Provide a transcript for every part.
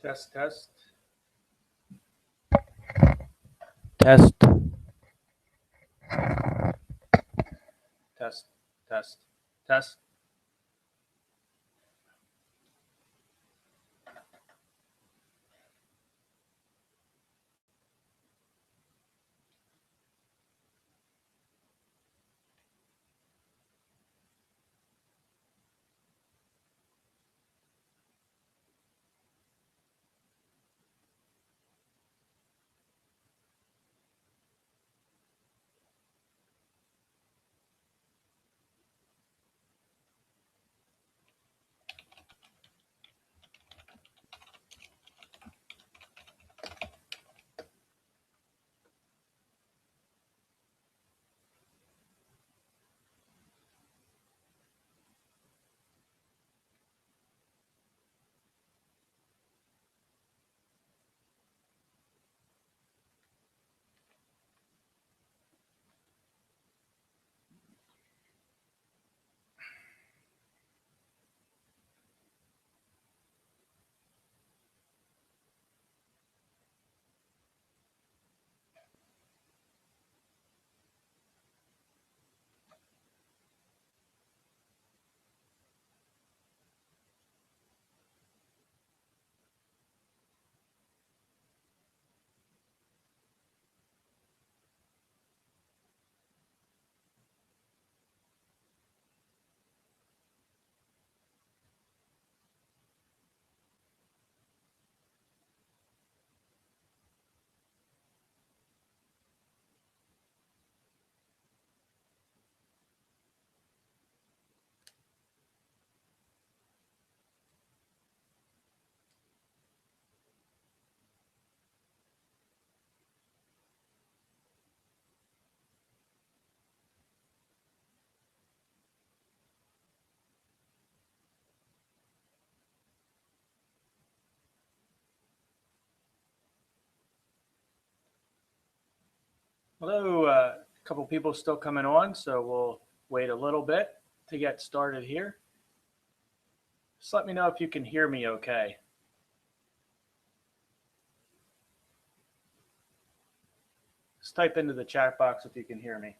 Test, test. Test. Test, test, test. Hello, a couple people still coming on, so we'll wait a little bit to get started here. Just let me know if you can hear me okay. Just type into the chat box if you can hear me.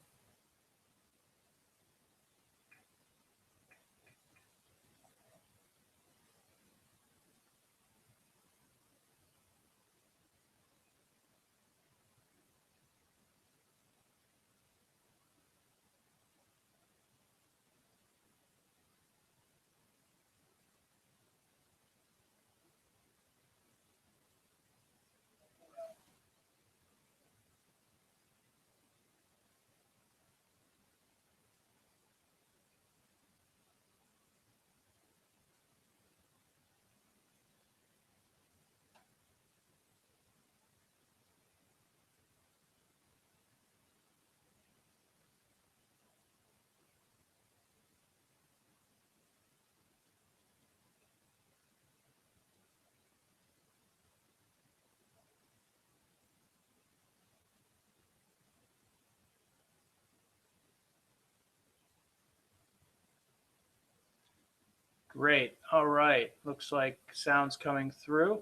Great. All right. Looks like sound's coming through.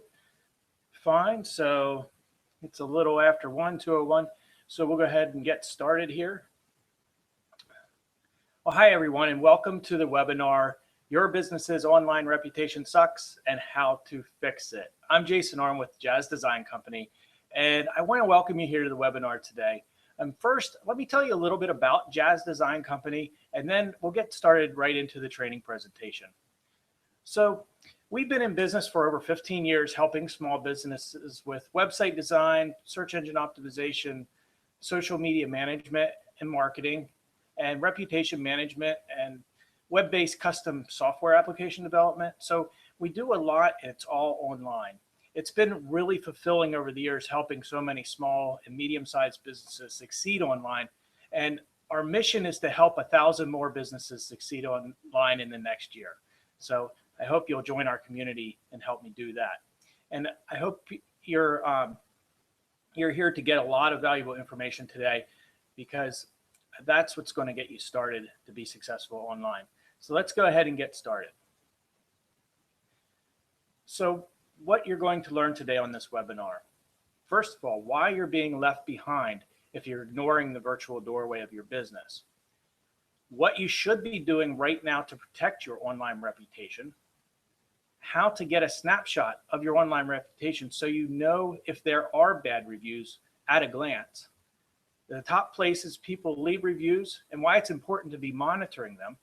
Fine. So it's a little after 2:01. So we'll go ahead and get started here. Well, hi, everyone, and welcome to the webinar, Your Business's Online Reputation Sucks and How to Fix It. I'm Jason Arm with Jazz Design Company, and I want to welcome you here to the webinar today. First, let me tell you a little bit about Jazz Design Company, and then we'll get started right into the training presentation. So we've been in business for over 15 years, helping small businesses with website design, search engine optimization, social media management and marketing, and reputation management and web-based custom software application development. So we do a lot, and it's all online. It's been really fulfilling over the years, helping so many small and medium-sized businesses succeed online. And our mission is to help 1,000 more businesses succeed online in the next year. So I hope you'll join our community and help me do that. And I hope you're here to get a lot of valuable information today, because that's what's going to get you started to be successful online. So let's go ahead and get started. So what you're going to learn today on this webinar. First of all, why you're being left behind if you're ignoring the virtual doorway of your business. What you should be doing right now to protect your online reputation. How to get a snapshot of your online reputation so you know if there are bad reviews at a glance. The top places people leave reviews and why it's important to be monitoring them.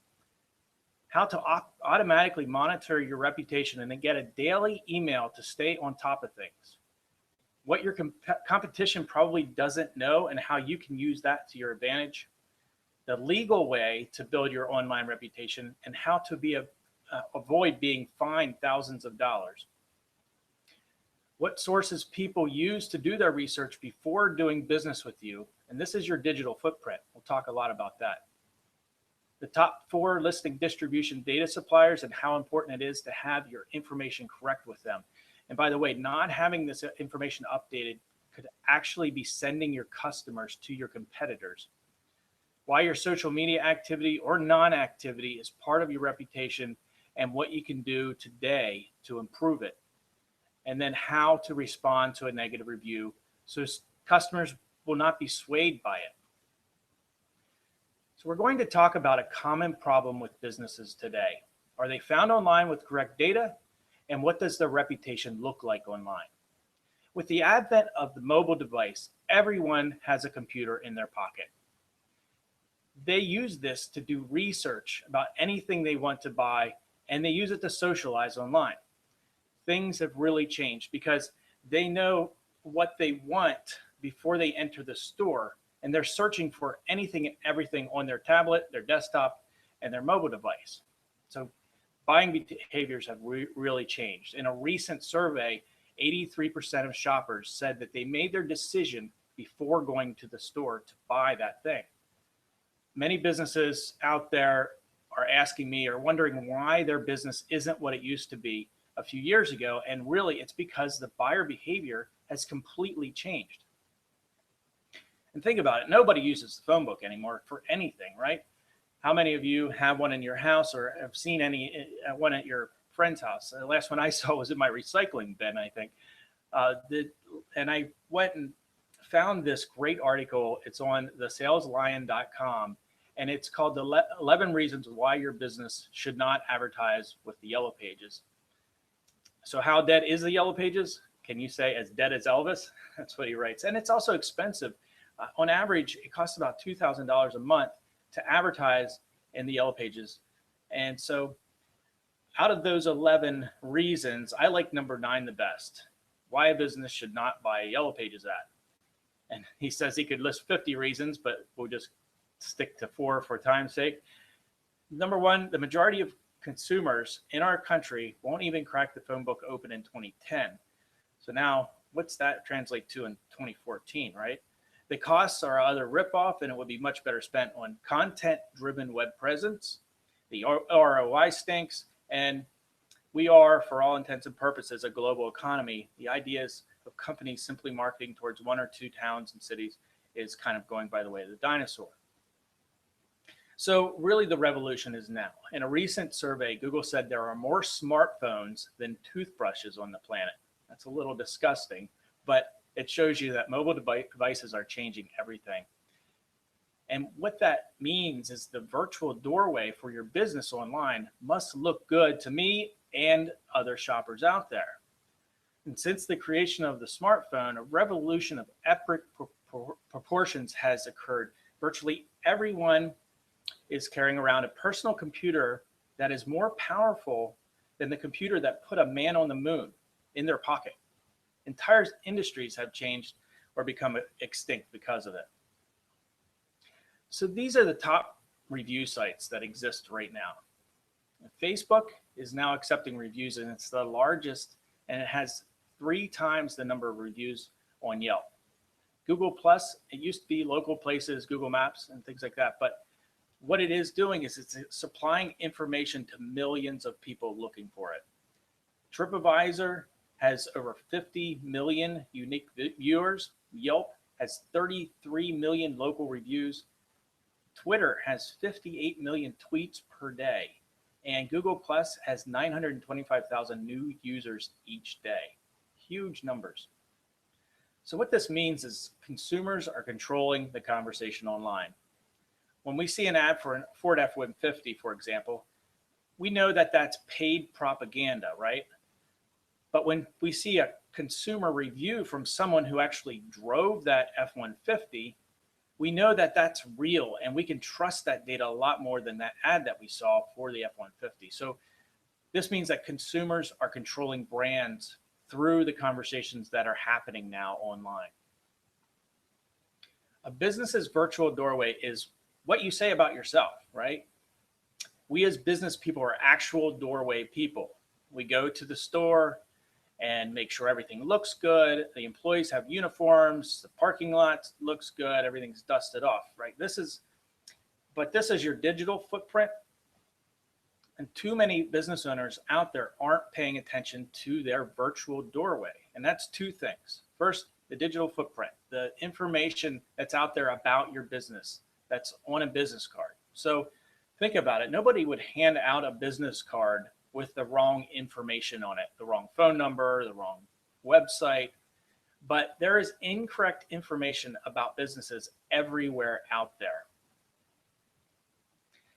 How to automatically monitor your reputation and then get a daily email to stay on top of things. What your competition probably doesn't know and how you can use that to your advantage. The legal way to build your online reputation and how to avoid being fined thousands of dollars. What sources people use to do their research before doing business with you. And this is your digital footprint. We'll talk a lot about that. The top 4 listing distribution data suppliers and how important it is to have your information correct with them. And by the way, not having this information updated could actually be sending your customers to your competitors. Why your social media activity or non-activity is part of your reputation and what you can do today to improve it. And then how to respond to a negative review so customers will not be swayed by it. So we're going to talk about a common problem with businesses today. Are they found online with correct data? And what does their reputation look like online? With the advent of the mobile device, everyone has a computer in their pocket. They use this to do research about anything they want to buy, and they use it to socialize online. Things have really changed because they know what they want before they enter the store, and they're searching for anything and everything on their tablet, their desktop, and their mobile device. So buying behaviors have really changed. In a recent survey, 83% of shoppers said that they made their decision before going to the store to buy that thing. Many businesses out there are asking me or wondering why their business isn't what it used to be a few years ago. And really, it's because the buyer behavior has completely changed. And think about it. Nobody uses the phone book anymore for anything, right? How many of you have one in your house or have seen one at your friend's house? The last one I saw was in my recycling bin, I think. And I went and found this great article. It's on thesaleslion.com, and it's called the 11 Reasons Why Your Business Should Not Advertise with the Yellow Pages. So how dead is the Yellow Pages? Can you say as dead as Elvis? That's what he writes. And it's also expensive. On average, it costs about $2,000 a month to advertise in the Yellow Pages. And so out of those 11 reasons, I like number 9 the best. Why a business should not buy a Yellow Pages ad. And he says he could list 50 reasons, but we'll just stick to 4 for time's sake. Number 1, the majority of consumers in our country won't even crack the phone book open in 2010. So now what's that translate to in 2014, right? The costs are either ripoff, and it would be much better spent on content-driven web presence. The ROI stinks, and we are, for all intents and purposes, a global economy. The ideas of companies simply marketing towards 1 or 2 towns and cities is kind of going by the way of the dinosaur. So really the revolution is now. In a recent survey, Google said there are more smartphones than toothbrushes on the planet. That's a little disgusting, but it shows you that mobile devices are changing everything. And what that means is the virtual doorway for your business online must look good to me and other shoppers out there. And since the creation of the smartphone, a revolution of epic proportions has occurred. Virtually everyone is carrying around a personal computer that is more powerful than the computer that put a man on the moon in their pocket. Entire industries have changed or become extinct because of it. So these are the top review sites that exist right now. Facebook is now accepting reviews, and it's the largest, and it has 3 times the number of reviews on Yelp. Google Plus, it used to be local places, Google Maps and things like that, but what it is doing is it's supplying information to millions of people looking for it. TripAdvisor has over 50 million unique viewers. Yelp has 33 million local reviews. Twitter has 58 million tweets per day. And Google Plus has 925,000 new users each day. Huge numbers. So what this means is consumers are controlling the conversation online. When we see an ad for a Ford F-150, for example, we know that that's paid propaganda, right? But when we see a consumer review from someone who actually drove that F-150, we know that that's real and we can trust that data a lot more than that ad that we saw for the F-150. So this means that consumers are controlling brands through the conversations that are happening now online. A business's virtual doorway is what you say about yourself, right? We as business people are actual doorway people. We go to the store and make sure everything looks good. The employees have uniforms, the parking lot looks good, everything's dusted off, right? This is your digital footprint. And too many business owners out there aren't paying attention to their virtual doorway. And that's two things. First, the digital footprint, the information that's out there about your business that's on a business card. So think about it. Nobody would hand out a business card with the wrong information on it, the wrong phone number, the wrong website. But there is incorrect information about businesses everywhere out there.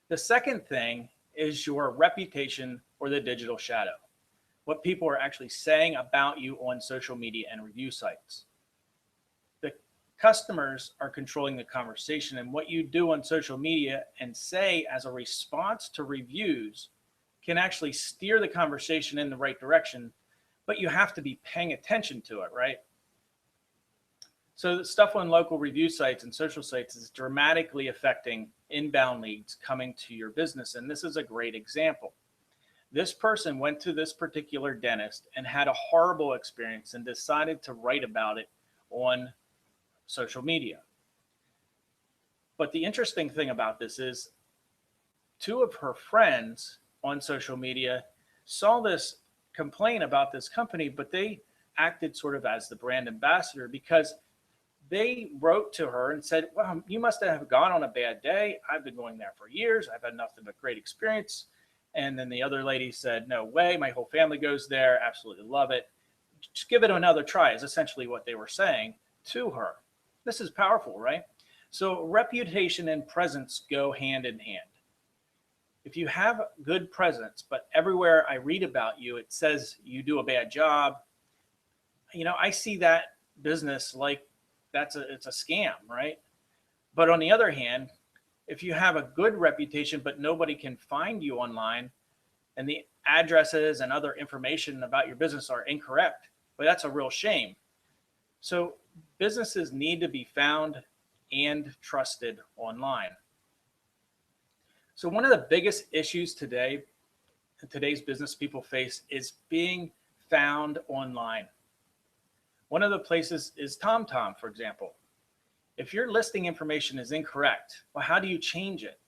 The second thing is your reputation or the digital shadow, what people are actually saying about you on social media and review sites. The customers are controlling the conversation, and what you do on social media and say as a response to reviews can actually steer the conversation in the right direction, but you have to be paying attention to it, right? So the stuff on local review sites and social sites is dramatically affecting inbound leads coming to your business. And this is a great example. This person went to this particular dentist and had a horrible experience and decided to write about it on social media. But the interesting thing about this is two of her friends on social media saw this complaint about this company, but they acted sort of as the brand ambassador because they wrote to her and said, well, you must have gone on a bad day. I've been going there for years. I've had nothing but great experience. And then the other lady said, no way, my whole family goes there. Absolutely love it. Just give it another try is essentially what they were saying to her. This is powerful, right? So reputation and presence go hand in hand. If you have good presence, but everywhere I read about you, it says you do a bad job, I see that business like it's a scam, right? But on the other hand, if you have a good reputation, but nobody can find you online and the addresses and other information about your business are incorrect, well, that's a real shame. So businesses need to be found and trusted online. So one of the biggest issues today's business people face is being found online. One of the places is TomTom, for example. If your listing information is incorrect, well, how do you change it?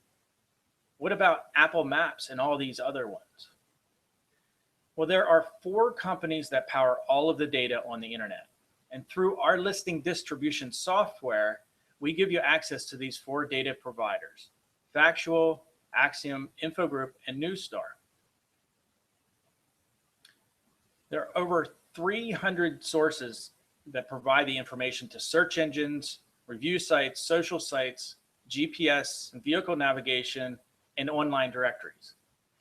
What about Apple Maps and all these other ones? Well, there are 4 companies that power all of the data on the internet. And through our listing distribution software, we give you access to these 4 data providers: Factual, Axiom, Infogroup, and Newstar. There are over 300 sources that provide the information to search engines, review sites, social sites, GPS, vehicle navigation, and online directories.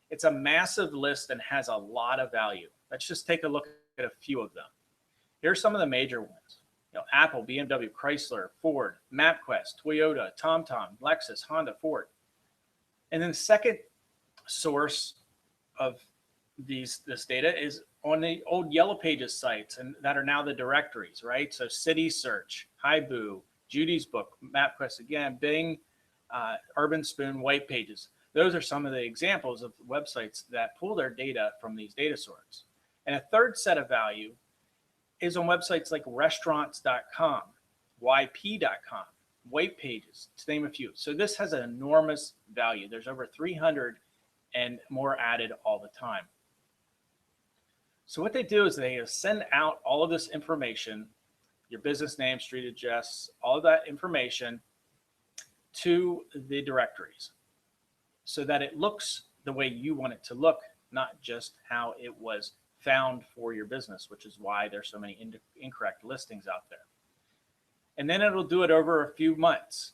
It's a massive list and has a lot of value. Let's just take a look at a few of them. Here are some of the major ones. Apple, BMW, Chrysler, Ford, MapQuest, Toyota, TomTom, Lexus, Honda, Ford. And then the second source of this data is on the old Yellow Pages sites and that are now the directories, right? So City Search, Haibu, Judy's Book, MapQuest again, Bing, Urban Spoon, White Pages. Those are some of the examples of websites that pull their data from these data sources. And a third set of value is on websites like restaurants.com, yp.com, White Pages, to name a few. So this has an enormous value. There's over 300 and more added all the time. So what they do is they send out all of this information, your business name, street address, all of that information to the directories so that it looks the way you want it to look, not just how it was found for your business, which is why there's so many incorrect listings out there. And then it'll do it over a few months.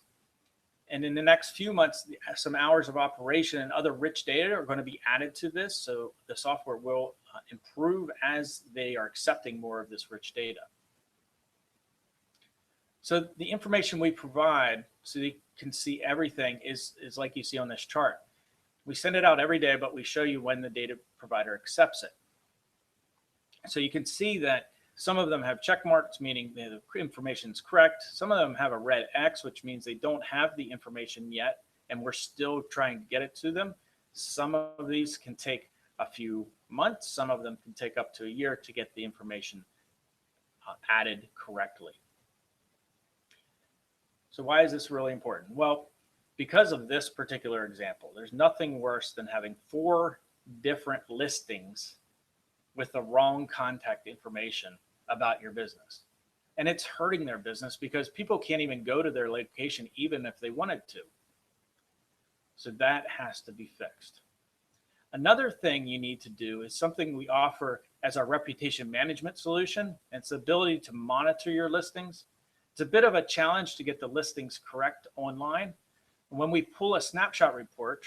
And in the next few months, some hours of operation and other rich data are going to be added to this. So the software will improve as they are accepting more of this rich data. So the information we provide so you can see everything is like you see on this chart. We send it out every day, but we show you when the data provider accepts it. So you can see that some of them have check marks, meaning the information is correct. Some of them have a red X, which means they don't have the information yet, and we're still trying to get it to them. Some of these can take a few months. Some of them can take up to a year to get the information added correctly. So why is this really important? Well, because of this particular example, there's nothing worse than having 4 different listings with the wrong contact information about your business. And it's hurting their business because people can't even go to their location even if they wanted to. So that has to be fixed. Another thing you need to do is something we offer as our reputation management solution, and it's the ability to monitor your listings. It's a bit of a challenge to get the listings correct online. When we pull a snapshot report,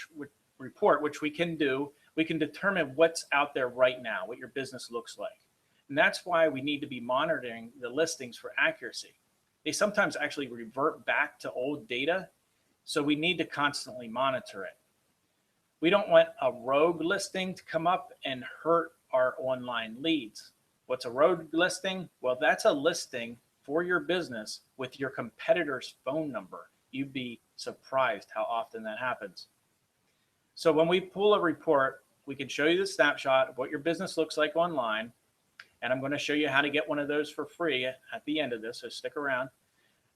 which we can do, we can determine what's out there right now, what your business looks like. And that's why we need to be monitoring the listings for accuracy. They sometimes actually revert back to old data, so we need to constantly monitor it. We don't want a rogue listing to come up and hurt our online leads. What's a rogue listing? Well, that's a listing for your business with your competitor's phone number. You'd be surprised how often that happens. So when we pull a report, we can show you the snapshot of what your business looks like online. And I'm going to show you how to get one of those for free at the end of this, so stick around.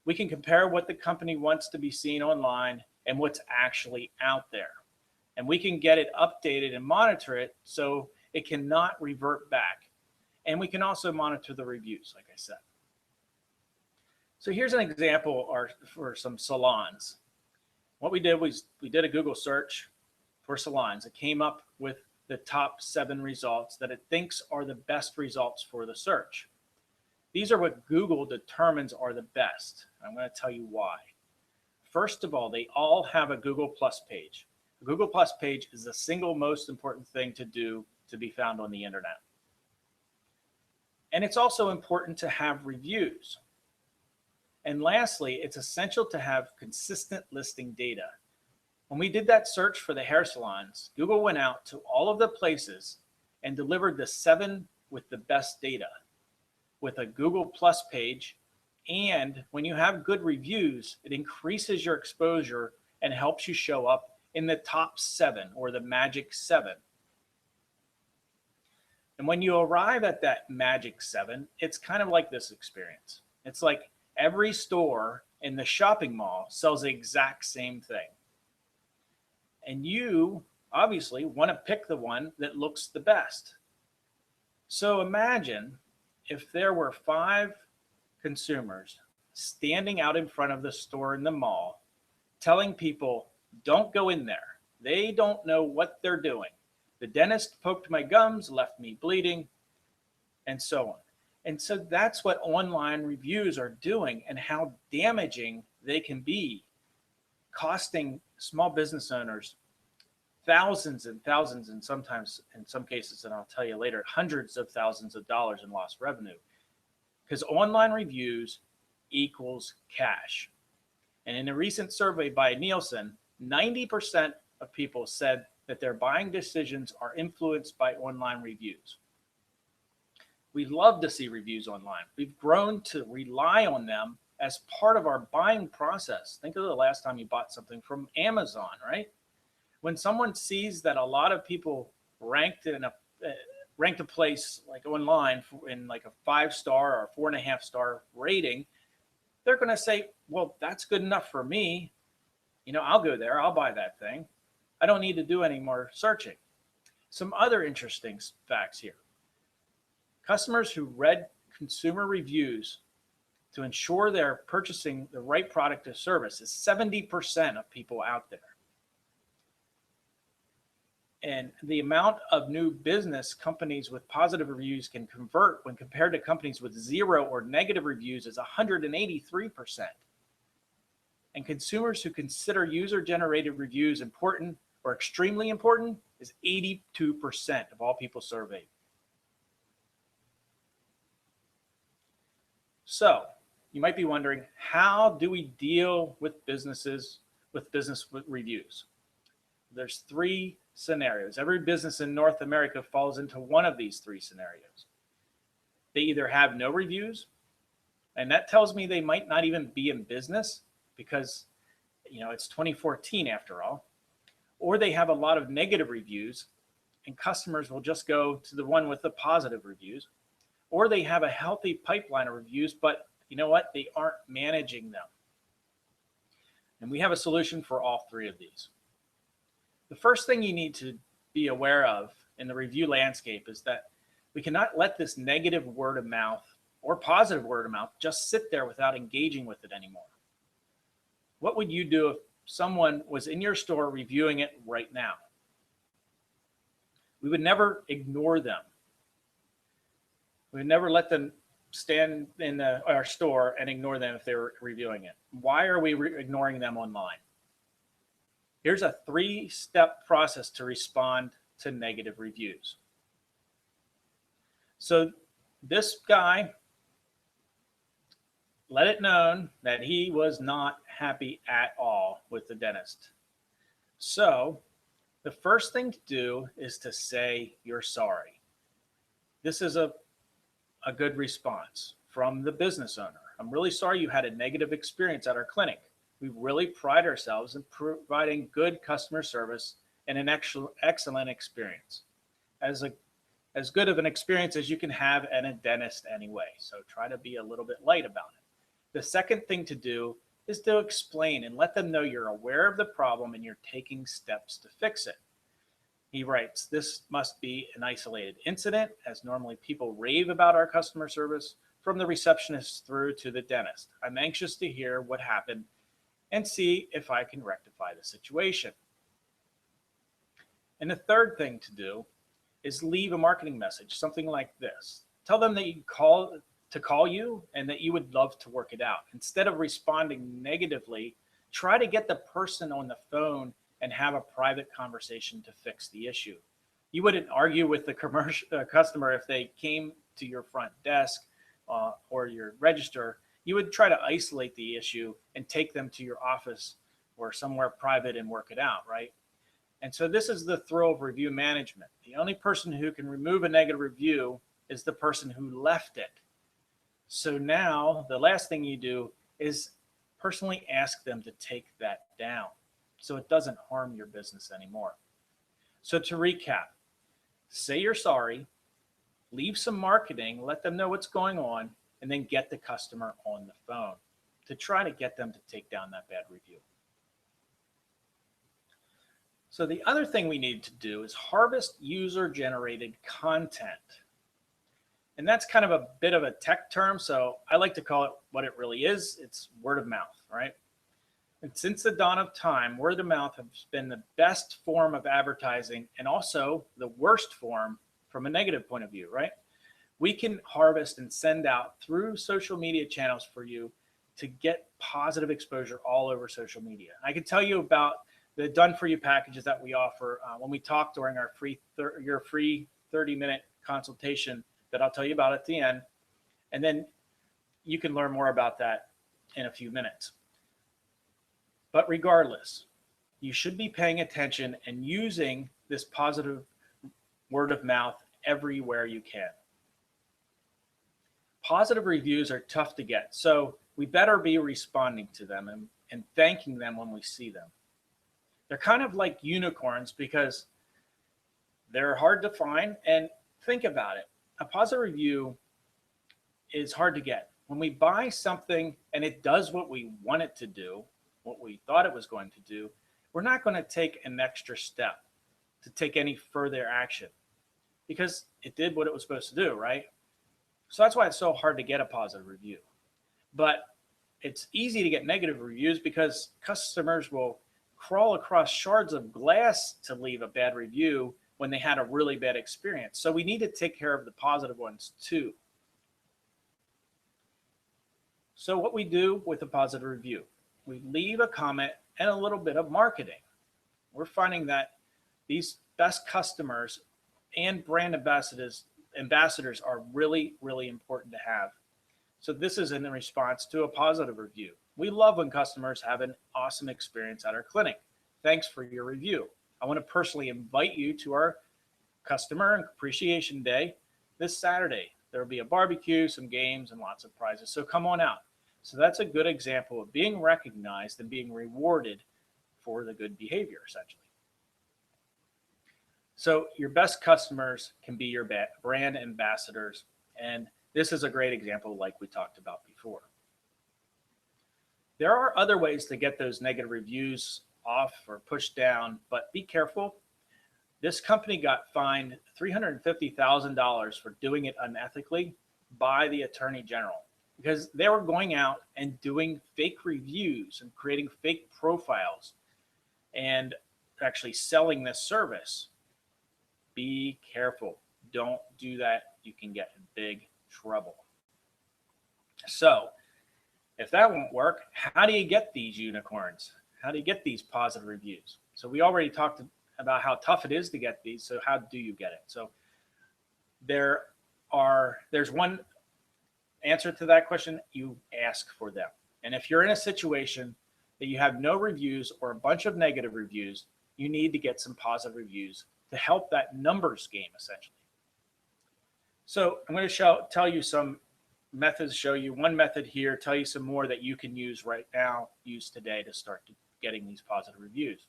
We can compare what the company wants to be seen online and what's actually out there. And we can get it updated and monitor it so it cannot revert back. And we can also monitor the reviews, like I said. So here's an example for some salons. What we did was we did a Google search for salons. It came up with the top 7 results that it thinks are the best results for the search. These are what Google determines are the best. I'm going to tell you why. First of all, they all have a Google Plus page. A Google Plus page is the single most important thing to do to be found on the internet. And it's also important to have reviews. And lastly, it's essential to have consistent listing data. When we did that search for the hair salons, Google went out to all of the places and delivered the 7 with the best data with a Google Plus page. And when you have good reviews, it increases your exposure and helps you show up in the top 7 or the magic 7. And when you arrive at that magic 7, it's kind of like this experience. It's like every store in the shopping mall sells the exact same thing. And you obviously want to pick the one that looks the best. So imagine if there were 5 consumers standing out in front of the store in the mall telling people, don't go in there. They don't know what they're doing. The dentist poked my gums, left me bleeding, and so on. And so that's what online reviews are doing and how damaging they can be, costing small business owners thousands and thousands, and sometimes in some cases, and I'll tell you later, hundreds of thousands of dollars in lost revenue. Because online reviews equals cash. And in a recent survey by Nielsen, 90% of people said that their buying decisions are influenced by online reviews. We love to see reviews online. We've grown to rely on them as part of our buying process. Think of the last time you bought something from Amazon, right? When someone sees that a lot of people ranked a place like online in like a 5-star or 4.5-star rating, they're going to say, well, that's good enough for me. You know, I'll go there. I'll buy that thing. I don't need to do any more searching. Some other interesting facts here. Customers who read consumer reviews to ensure they're purchasing the right product or service is 70% of people out there. And the amount of new business companies with positive reviews can convert when compared to companies with 0 or negative reviews is 183%. And consumers who consider user-generated reviews important or extremely important is 82% of all people surveyed. So you might be wondering, how do we deal with business reviews? There's 3 scenarios. Every business in North America falls into one of these 3 scenarios. They either have no reviews, and that tells me they might not even be in business because, it's 2014 after all, or they have a lot of negative reviews and customers will just go to the one with the positive reviews, or they have a healthy pipeline of reviews, but you know what? They aren't managing them. And we have a solution for all 3 of these. The first thing you need to be aware of in the review landscape is that we cannot let this negative word of mouth or positive word of mouth just sit there without engaging with it anymore. What would you do if someone was in your store reviewing it right now? We would never ignore them. We would never let them stand in our store and ignore them if they were reviewing it. Why are we ignoring them online? Here's a 3-step process to respond to negative reviews. So this guy let it known that he was not happy at all with the dentist. So the first thing to do is to say you're sorry. This is a good response from the business owner. I'm really sorry you had a negative experience at our clinic. We really pride ourselves in providing good customer service and an excellent experience. As good of an experience as you can have at a dentist anyway. So try to be a little bit light about it. The second thing to do is to explain and let them know you're aware of the problem and you're taking steps to fix it. He writes, this must be an isolated incident, as normally people rave about our customer service from the receptionist through to the dentist. I'm anxious to hear what happened and see if I can rectify the situation. And the third thing to do is leave a marketing message, something like this. Tell them that you call you and that you would love to work it out. Instead of responding negatively, try to get the person on the phone and have a private conversation to fix the issue. You wouldn't argue with the customer if they came to your front desk or your register. You would try to isolate the issue and take them to your office or somewhere private and work it out, right? And so this is the thrill of review management. The only person who can remove a negative review is the person who left it. So now the last thing you do is personally ask them to take that down so it doesn't harm your business anymore. So to recap, say you're sorry, leave some marketing, let them know what's going on, and then get the customer on the phone to try to get them to take down that bad review. So the other thing we need to do is harvest user-generated content. And that's kind of a bit of a tech term, so I like to call it what it really is. It's word of mouth, right? And since the dawn of time, word of mouth has been the best form of advertising and also the worst form from a negative point of view, right? We can harvest and send out through social media channels for you to get positive exposure all over social media. I can tell you about the done for you packages that we offer when we talk during our your free 30-minute consultation that I'll tell you about at the end. And then you can learn more about that in a few minutes. But regardless, you should be paying attention and using this positive word of mouth everywhere you can. Positive reviews are tough to get, so we better be responding to them and thanking them when we see them. They're kind of like unicorns because they're hard to find. And think about it. A positive review is hard to get. When we buy something and it does what we want it to do, what we thought it was going to do, we're not going to take an extra step to take any further action because it did what it was supposed to do, right? So that's why it's so hard to get a positive review. But it's easy to get negative reviews because customers will crawl across shards of glass to leave a bad review when they had a really bad experience. So we need to take care of the positive ones too. So what we do with a positive review, we leave a comment and a little bit of marketing. We're finding that these best customers and brand ambassadors are really, really important to have. So this is in response to a positive review. We love when customers have an awesome experience at our clinic. Thanks for your review. I want to personally invite you to our Customer Appreciation Day this Saturday. There will be a barbecue, some games, and lots of prizes. So come on out. So that's a good example of being recognized and being rewarded for the good behavior, essentially. So your best customers can be your brand ambassadors. And this is a great example like we talked about before. There are other ways to get those negative reviews off or pushed down, but be careful. This company got fined $350,000 for doing it unethically by the Attorney General because they were going out and doing fake reviews and creating fake profiles and actually selling this service. Be careful. Don't do that. You can get in big trouble. So if that won't work, how do you get these unicorns? How do you get these positive reviews? So we already talked about how tough it is to get these. So how do you get it? So there's one answer to that question. You ask for them. And if you're in a situation that you have no reviews or a bunch of negative reviews, you need to get some positive reviews to help that numbers game, essentially. So I'm going to tell you some methods, show you one method here, tell you some more that you can use right now, use today to start getting these positive reviews.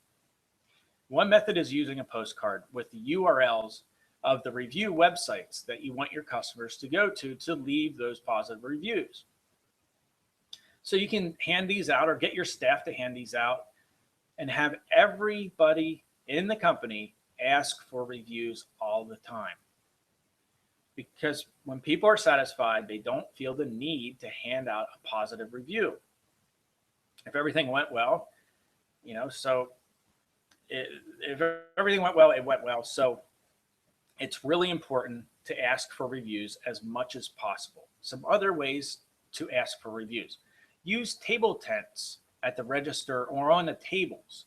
One method is using a postcard with the URLs of the review websites that you want your customers to go to leave those positive reviews. So you can hand these out or get your staff to hand these out and have everybody in the company ask for reviews all the time. Because when people are satisfied, they don't feel the need to hand out a positive review. If everything went well, if everything went well, it went well. So it's really important to ask for reviews as much as possible. Some other ways to ask for reviews. Use table tents at the register or on the tables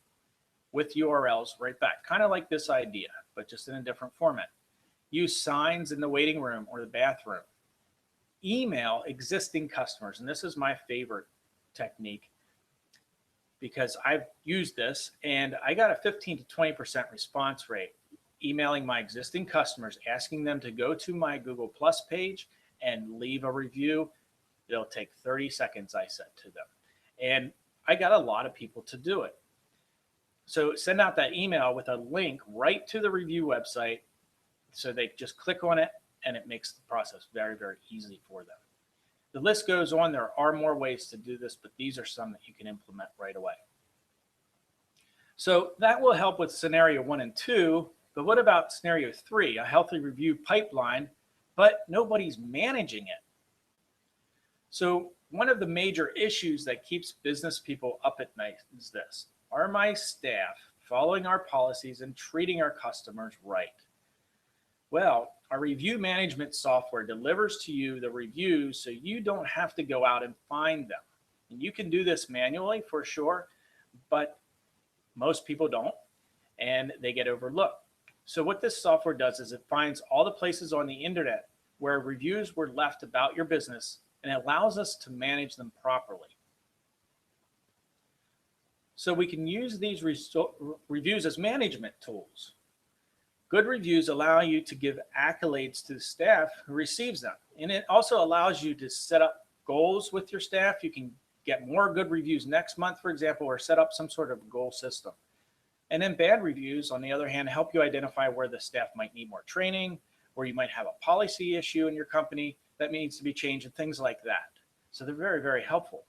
with URLs right back, kind of like this idea, but just in a different format. Use signs in the waiting room or the bathroom. Email existing customers, and this is my favorite technique because I've used this and I got a 15 to 20% response rate emailing my existing customers, asking them to go to my Google Plus page and leave a review. It'll take 30 seconds, I said to them. And I got a lot of people to do it. So send out that email with a link right to the review website. So they just click on it and it makes the process very, very easy for them. The list goes on. There are more ways to do this, but these are some that you can implement right away. So that will help with scenario 1 and 2, but what about scenario 3, a healthy review pipeline, but nobody's managing it? So one of the major issues that keeps business people up at night is this: are my staff following our policies and treating our customers right? Well, our review management software delivers to you the reviews so you don't have to go out and find them. And you can do this manually for sure, but most people don't, and they get overlooked. So what this software does is it finds all the places on the internet where reviews were left about your business, and it allows us to manage them properly. So we can use these reviews as management tools. Good reviews allow you to give accolades to the staff who receives them. And it also allows you to set up goals with your staff. You can get more good reviews next month, for example, or set up some sort of goal system. And then bad reviews, on the other hand, help you identify where the staff might need more training, where you might have a policy issue in your company that needs to be changed, and things like that. So they're very, very helpful.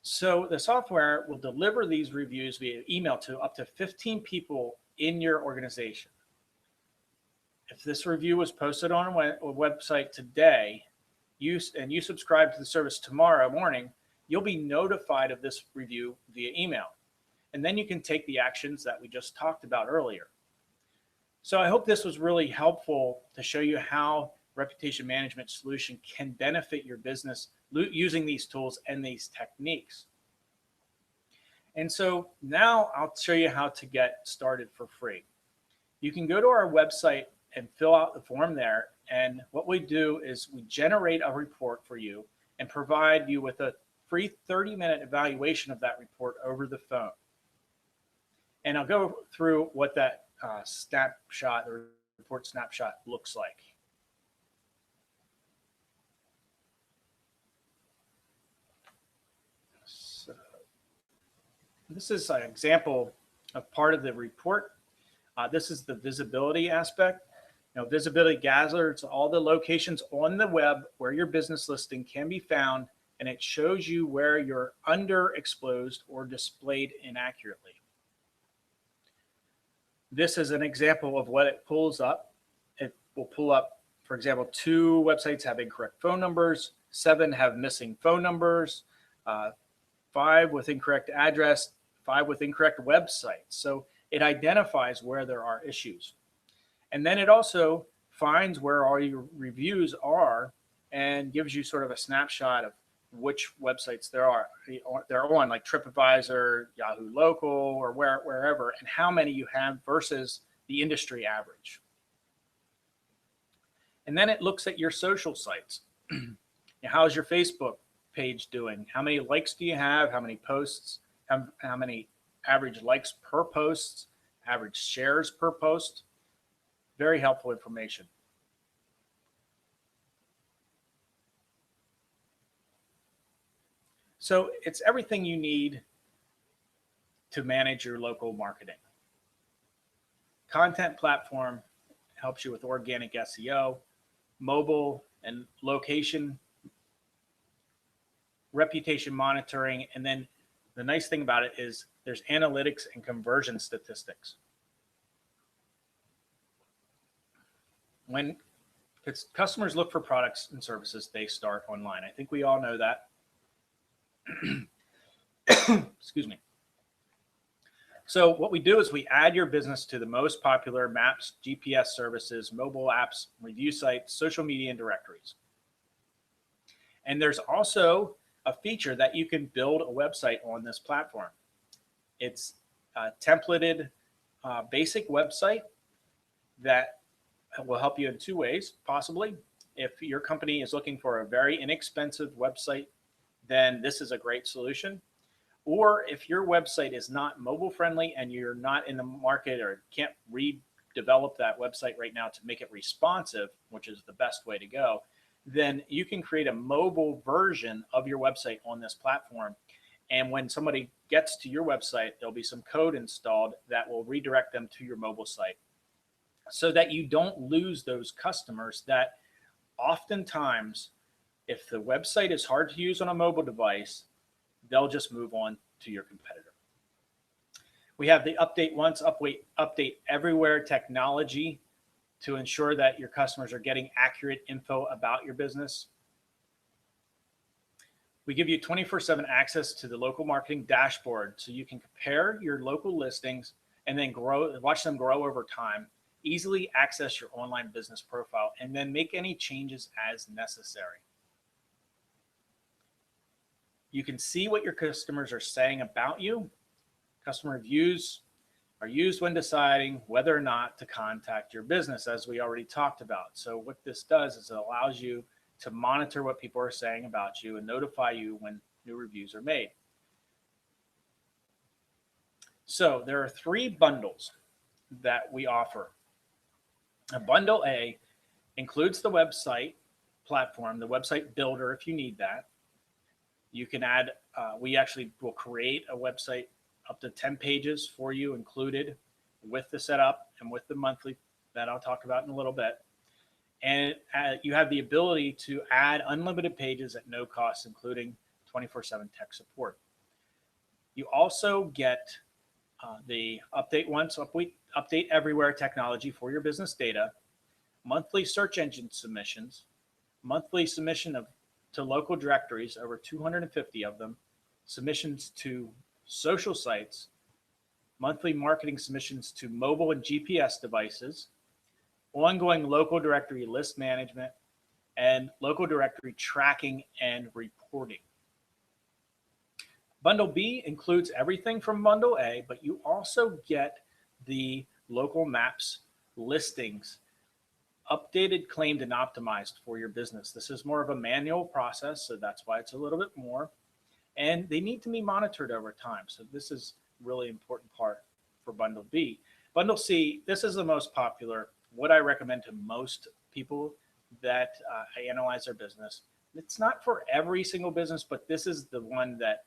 So the software will deliver these reviews via email to up to 15 people in your organization. If this review was posted on a website today, you subscribe to the service tomorrow morning, you'll be notified of this review via email. and then you can take the actions that we just talked about earlier. So I hope this was really helpful to show you how reputation management solution can benefit your business using these tools and these techniques. And so now I'll show you how to get started for free. You can go to our website and fill out the form there. And what we do is we generate a report for you and provide you with a free 30-minute evaluation of that report over the phone. And I'll go through what that snapshot or report snapshot looks like. So this is an example of part of the report. This is the visibility aspect. Visibility gathers all the locations on the web where your business listing can be found, and it shows you where you're underexposed or displayed inaccurately. This is an example of what it pulls up. It will pull up, for example, 2 websites have incorrect phone numbers, 7 have missing phone numbers, 5 with incorrect address, 5 with incorrect websites. So it identifies where there are issues. And then it also finds where all your reviews are and gives you sort of a snapshot of which websites they're on, like TripAdvisor, Yahoo Local, or wherever, and how many you have versus the industry average. And then it looks at your social sites. How's your Facebook page doing? How many likes do you have? How many posts? How many average likes per post? Average shares per post? Very helpful information. So it's everything you need to manage your local marketing. Content platform helps you with organic SEO, mobile and location, reputation monitoring, and then the nice thing about it is there's analytics and conversion statistics. When customers look for products and services, they start online. I think we all know that. Excuse me. So what we do is we add your business to the most popular maps, GPS services, mobile apps, review sites, social media, and directories. And there's also a feature that you can build a website on this platform. It's a templated basic website that will help you in 2 ways, possibly. If your company is looking for a very inexpensive website, then this is a great solution. Or if your website is not mobile friendly and you're not in the market or can't redevelop that website right now to make it responsive, which is the best way to go, then you can create a mobile version of your website on this platform. And when somebody gets to your website, there'll be some code installed that will redirect them to your mobile site so that you don't lose those customers that oftentimes, if the website is hard to use on a mobile device, they'll just move on to your competitor. We have the update once, update everywhere technology to ensure that your customers are getting accurate info about your business. We give you 24/7 access to the local marketing dashboard so you can compare your local listings and then watch them grow over time, easily access your online business profile, and then make any changes as necessary. You can see what your customers are saying about you. Customer reviews are used when deciding whether or not to contact your business, as we already talked about. So what this does is it allows you to monitor what people are saying about you and notify you when new reviews are made. So there are 3 bundles that we offer. Bundle A includes the website platform, the website builder if you need that. You can add, we actually will create a website up to 10 pages for you included with the setup and with the monthly that I'll talk about in a little bit. And you have the ability to add unlimited pages at no cost, including 24/7 tech support. You also get the update once, update everywhere technology for your business data, monthly search engine submissions, monthly submission to local directories, over 250 of them, submissions to social sites, monthly marketing submissions to mobile and GPS devices, ongoing local directory list management, and local directory tracking and reporting. Bundle B includes everything from Bundle A, but you also get the local maps listings, updated, claimed, and optimized for your business. This is more of a manual process, so that's why it's a little bit more. And they need to be monitored over time. So this is really important part for Bundle B. Bundle C, this is the most popular, what I recommend to most people that analyze their business. It's not for every single business, but this is the one that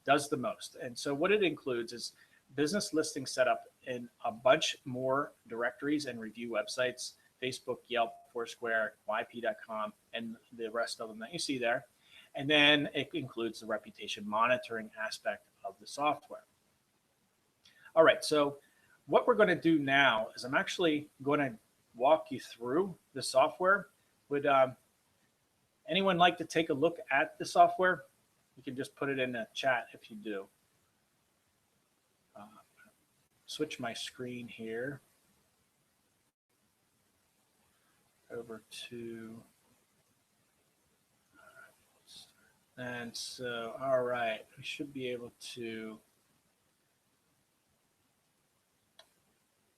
does the most. And so what it includes is business listing setup in a bunch more directories and review websites, Facebook, Yelp, Foursquare, YP.com, and the rest of them that you see there. And then it includes the reputation monitoring aspect of the software. All right, so what we're going to do now is I'm actually going to walk you through the software. Would anyone like to take a look at the software? You can just put it in the chat if you do. Switch my screen here over to, and so, all right, we should be able to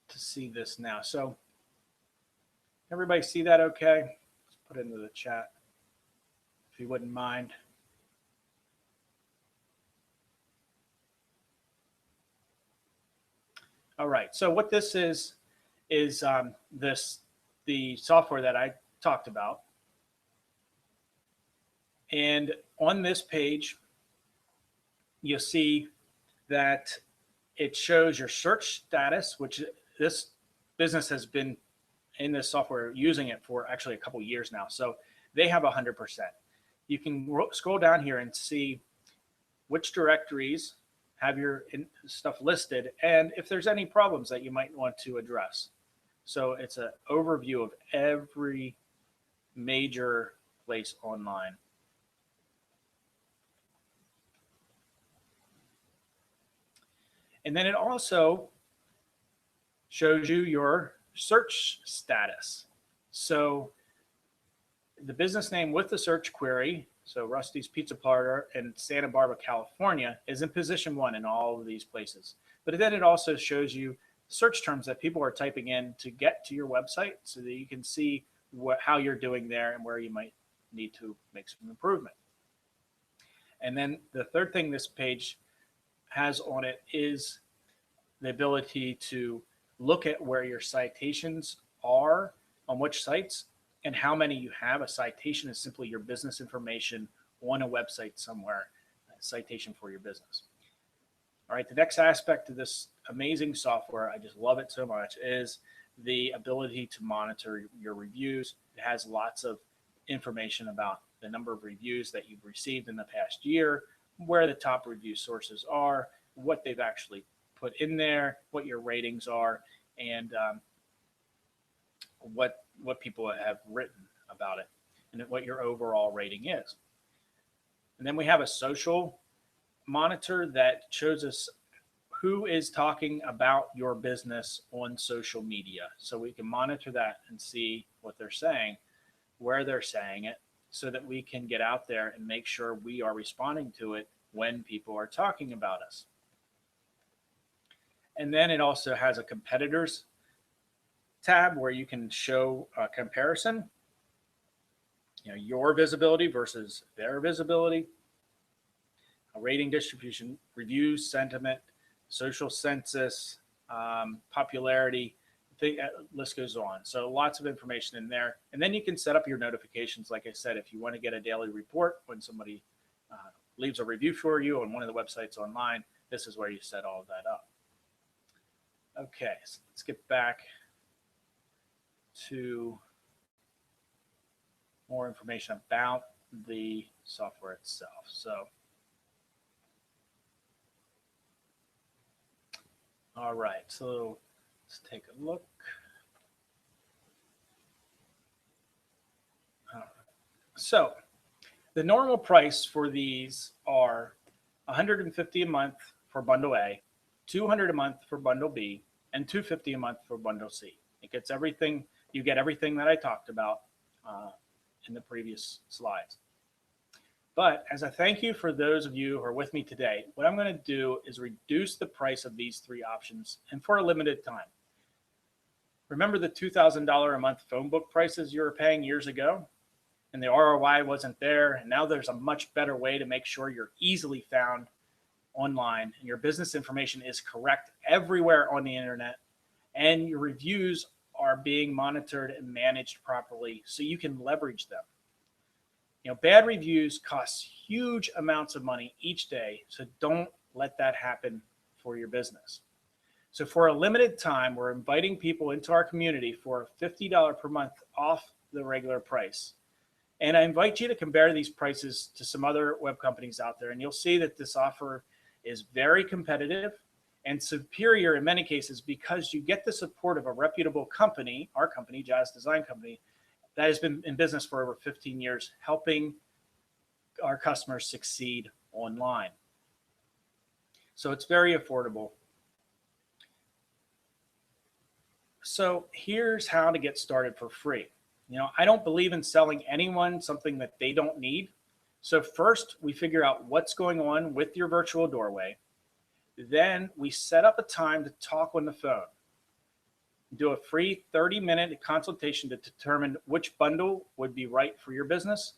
see this now. So everybody see that okay? Let's put it into the chat if you wouldn't mind. All right, so what this is the software that I talked about. And on this page, you'll see that it shows your search status, which this business has been in this software using it for actually a couple of years now. So they have 100%. You can scroll down here and see which directories have your stuff listed and if there's any problems that you might want to address. So it's an overview of every major place online. And then it also shows you your search status. So the business name with the search query, so Rusty's Pizza Parlor in Santa Barbara, California, is in position 1 in all of these places. But then it also shows you search terms that people are typing in to get to your website so that you can see how you're doing there and where you might need to make some improvement. And then the third thing this page has on it is the ability to look at where your citations are on which sites and how many you have. A citation is simply your business information on a website somewhere, a citation for your business. All right, the next aspect of this amazing software, I just love it so much, is the ability to monitor your reviews. It has lots of information about the number of reviews that you've received in the past year, where the top review sources are, what they've actually put in there, what your ratings are, and what people have written about it, and what your overall rating is. And then we have a social monitor that shows us who is talking about your business on social media. So we can monitor that and see what they're saying, where they're saying it, so that we can get out there and make sure we are responding to it when people are talking about us. And then it also has a competitors tab where you can show a comparison, your visibility versus their visibility, a rating distribution, reviews, sentiment, social census, popularity, the list goes on. So lots of information in there. And then you can set up your notifications. Like I said, if you want to get a daily report when somebody leaves a review for you on one of the websites online, this is where you set all of that up. Okay, so let's get back to more information about the software itself. So, all right, so let's take a look. All right. So the normal price for these are $150 a month for Bundle A, $200 a month for bundle B, and $250 a month for bundle C. It gets everything, you get everything that I talked about in the previous slides. But as a thank you for those of you who are with me today, what I'm going to do is reduce the price of these three options, and for a limited time. Remember the $2,000 a month phone book prices you were paying years ago? And the ROI wasn't there, and now there's a much better way to make sure you're easily found online and your business information is correct everywhere on the internet, and your reviews are being monitored and managed properly so you can leverage them. Bad reviews cost huge amounts of money each day, so don't let that happen for your business. So for a limited time, we're inviting people into our community for a $50 per month off the regular price. And I invite you to compare these prices to some other web companies out there, and you'll see that this offer is very competitive and superior in many cases because you get the support of a reputable company, our company, Jazz Design Company, that has been in business for over 15 years, helping our customers succeed online. So it's very affordable. So here's how to get started for free. I don't believe in selling anyone something that they don't need. So first, we figure out what's going on with your virtual doorway. Then we set up a time to talk on the phone. Do a free 30-minute consultation to determine which bundle would be right for your business.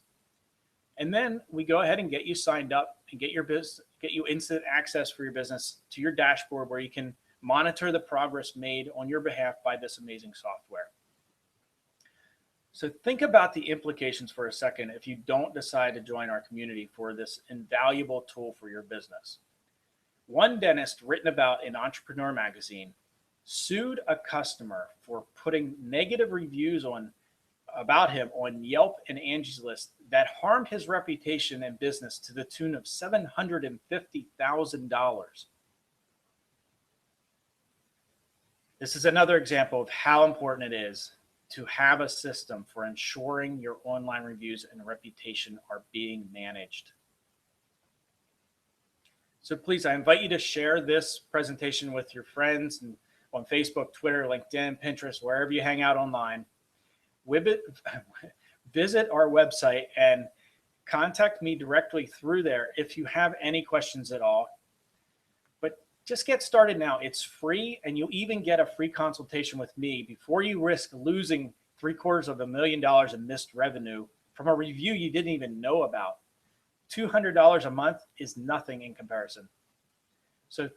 And then we go ahead and get you signed up and get you instant access for your business to your dashboard where you can monitor the progress made on your behalf by this amazing software. So think about the implications for a second if you don't decide to join our community for this invaluable tool for your business. One dentist, written about in Entrepreneur Magazine, sued a customer for putting negative reviews about him on Yelp and Angie's List that harmed his reputation and business to the tune of $750,000. This is another example of how important it is to have a system for ensuring your online reviews and reputation are being managed. So please, I invite you to share this presentation with your friends and on Facebook, Twitter, LinkedIn, Pinterest, wherever you hang out online. Visit our website and contact me directly through there if you have any questions at all. But just get started now. It's free, and you'll even get a free consultation with me before you risk losing $750,000 in missed revenue from a review you didn't even know about. $200 a month is nothing in comparison. So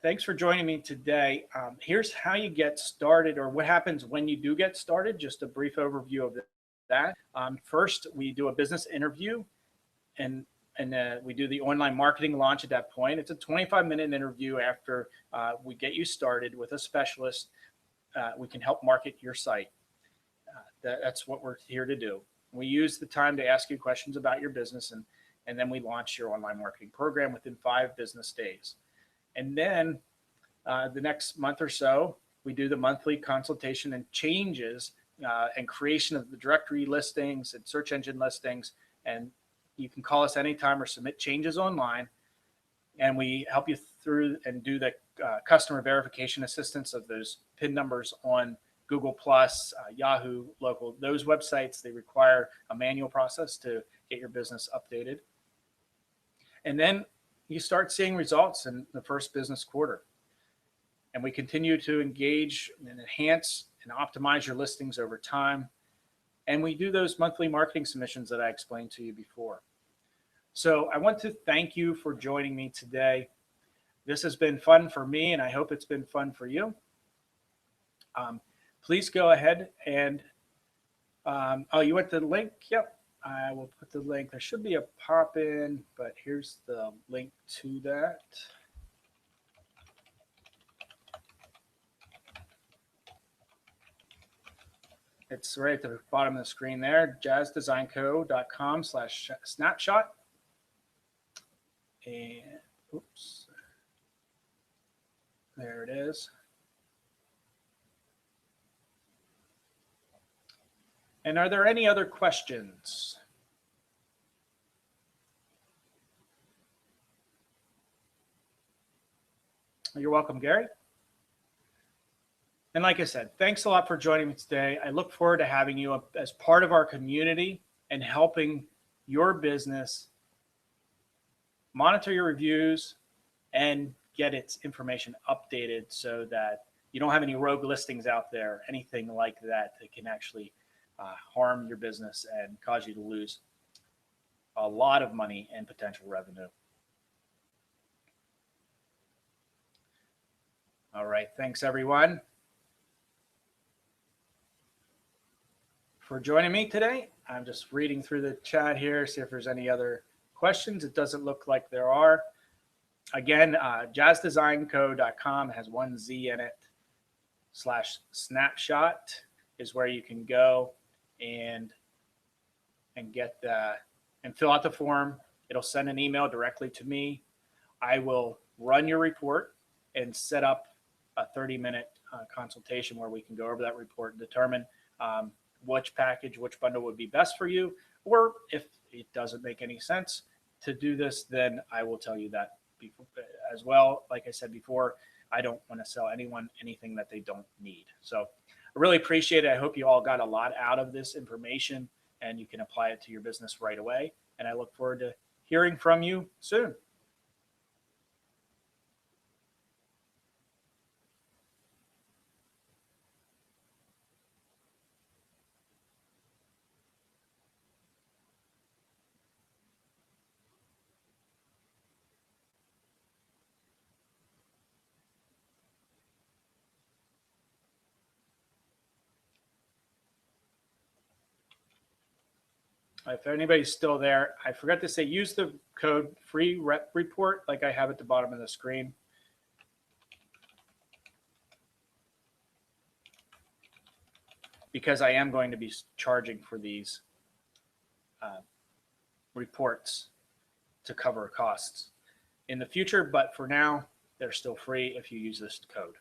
thanks for joining me today. Here's how you get started, or what happens when you do get started. Just a brief overview of that. First, we do a business interview, and we do the online marketing launch at that point. It's a 25-minute interview after we get you started with a specialist. We can help market your site. That's what we're here to do. We use the time to ask you questions about your business, and then we launch your online marketing program within 5 business days. And then the next month or so, we do the monthly consultation and changes and creation of the directory listings and search engine listings. And you can call us anytime or submit changes online. And we help you through and do the customer verification assistance of those PIN numbers on Google+, Yahoo, Local. Those websites, they require a manual process to get your business updated. And then you start seeing results in the first business quarter. And we continue to engage and enhance and optimize your listings over time. And we do those monthly marketing submissions that I explained to you before. So I want to thank you for joining me today. This has been fun for me, and I hope it's been fun for you. Please go ahead and, oh, you went to the link? Yep. I will put the link. There should be a pop-in, but here's the link to that. It's right at the bottom of the screen there, jazzdesignco.com/snapshot. And oops, there it is. And are there any other questions? You're welcome, Gary. And like I said, thanks a lot for joining me today. I look forward to having you as part of our community and helping your business monitor your reviews and get its information updated so that you don't have any rogue listings out there, anything like that that can actually harm your business and cause you to lose a lot of money and potential revenue. All right, thanks everyone for joining me today. I'm just reading through the chat here, see if there's any other questions. It doesn't look like there are. Again, jazzdesignco.com has one Z in it. /snapshot is where you can go and get and fill out the form. It'll send an email directly to me. I will run your report and set up a 30-minute consultation where we can go over that report and determine which package, which bundle would be best for you. Or if it doesn't make any sense to do this, then I will tell you that as well. Like I said before, I don't want to sell anyone anything that they don't need. So I really appreciate it. I hope you all got a lot out of this information and you can apply it to your business right away. And I look forward to hearing from you soon. If anybody's still there, I forgot to say, use the code free rep report like I have at the bottom of the screen. Because I am going to be charging for these reports to cover costs in the future, but for now, they're still free if you use this code.